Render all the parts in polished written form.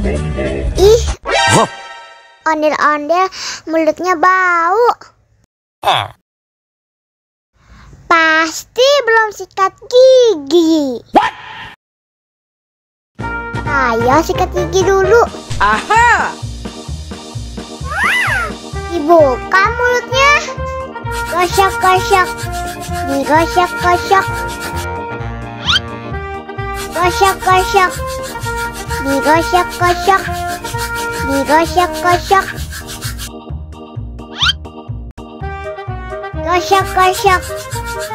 Ih, ondel-ondel mulutnya bau. Pasti belum sikat gigi. Ayo sikat gigi dulu. Aha! Dibuka mulutnya. Gosok-gosok. Digosok-gosok. Gosok-gosok. Digosok-gosok. Digosok-gosok. Gosok-gosok.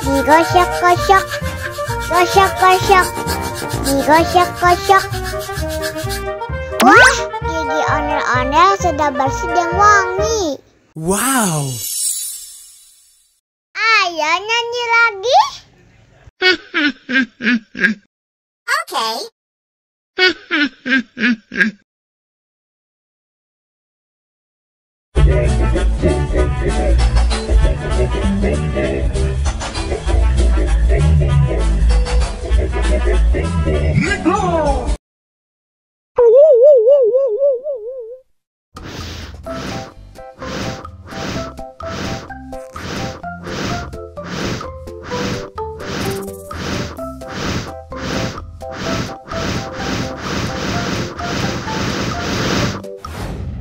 Digosok-gosok. Gosok-gosok. Digosok-gosok. Wah, gigi ondel-ondel sudah bersih dan wangi. Wow! Ayo nyanyi lagi. Oke.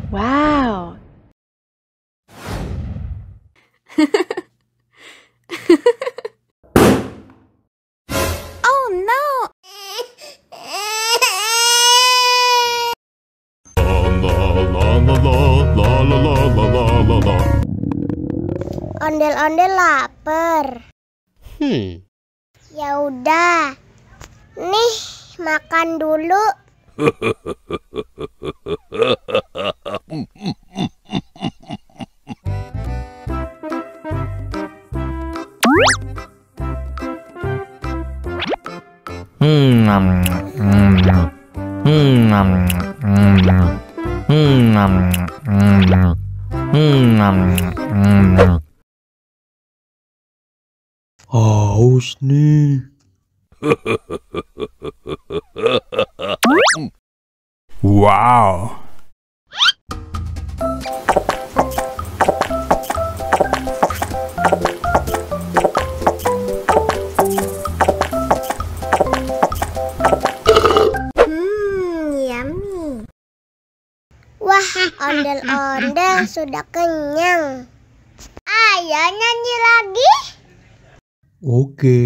Wow. Oh no. Ondel-ondel lapar. Ya udah. Nih, makan dulu. Haus nih. Wow. Yummy. Wah, ondel-ondel sudah kenyang. Ayo nyanyi lagi. Oke.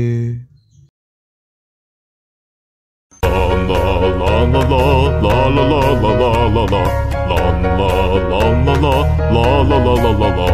La la la la la la la la la la la la la la la la la.